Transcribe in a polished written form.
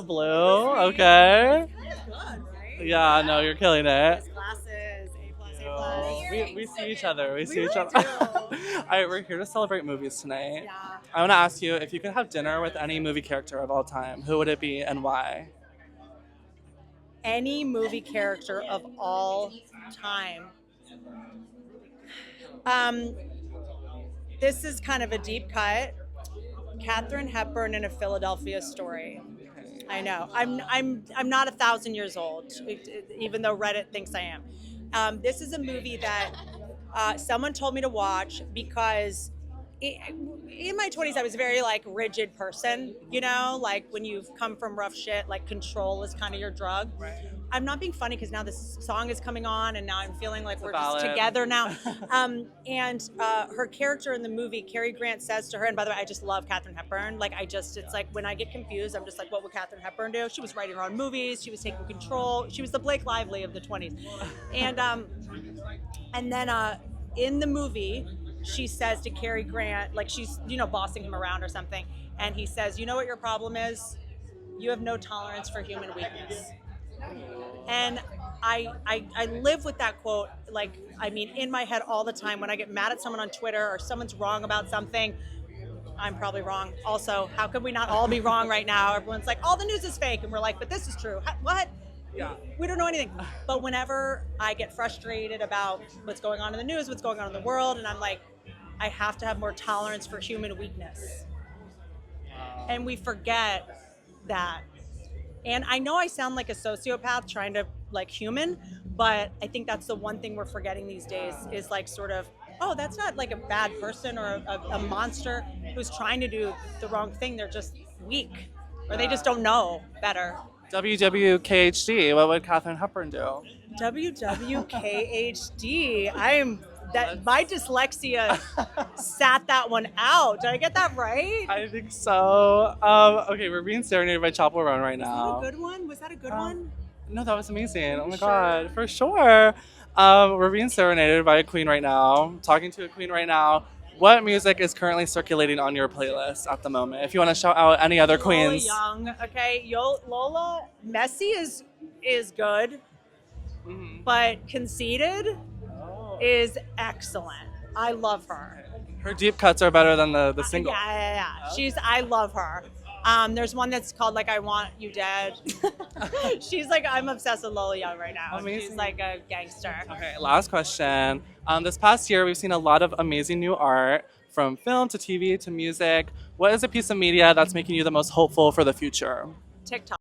Blue. Okay. Good, right? Yeah, no, you're killing it. Glasses, A plus, A Oh, plus. we see each other. We see each really other. do. All right, we're here to celebrate movies tonight. Yeah. I want to ask you if you could have dinner with any movie character of all time, who would it be and why? Any movie character of all time. Um, this is kind of a deep cut. Katharine Hepburn in A Philadelphia Story. I know. I'm not 1,000 years old, even though Reddit thinks I am. This is a movie that someone told me to watch because in my 20s I was a very like rigid person, you know, like when you've come from rough shit, like control is kind of your drug. I'm not being funny because now this song is coming on and now I'm feeling like we're just together now. And her character in the movie, Cary Grant says to her, and by the way, I just love Katharine Hepburn. Like it's like when I get confused, I'm just like, what would Katharine Hepburn do? She was writing her own movies. She was taking control. She was the Blake Lively of the 20s. And then in the movie, she says to Cary Grant, like she's, you know, bossing him around or something. And he says, you know what your problem is? You have no tolerance for human weakness. And I live with that quote, like, I mean, in my head all the time. When I get mad at someone on Twitter or someone's wrong about something, I'm probably wrong. Also, how could we not all be wrong right now? Everyone's like, all the news is fake. And we're like, but this is true. What? Yeah. We don't know anything. But whenever I get frustrated about what's going on in the news, what's going on in the world, and I'm like, I have to have more tolerance for human weakness. And we forget that. And I know I sound like a sociopath trying to like human, but I think that's the one thing we're forgetting these days is like sort of, oh, that's not like a bad person or a monster who's trying to do the wrong thing. They're just weak or they just don't know better. WWKHD, what would Katharine Hepburn do? WWKHD. My dyslexia sat that one out. Did I get that right? I think so. Okay, we're being serenaded by Chapel Run right now. Was that a good one? Was that a good one? No, that was amazing. Oh my Sure. god, for sure. We're being serenaded by a queen right now. Talking to a queen right now. What music is currently circulating on your playlist at the moment? If you want to shout out any other queens. Lola Young. Okay, Lola Messi is good, but Conceited is excellent. I love her. Her deep cuts are better than the single. Yeah. I love her. There's one that's called like I Want You Dead. She's like, I'm obsessed with Lola Young right now. Amazing. She's like a gangster. Okay, last question. This past year, we've seen a lot of amazing new art from film to TV to music. What is a piece of media that's making you the most hopeful for the future? TikTok.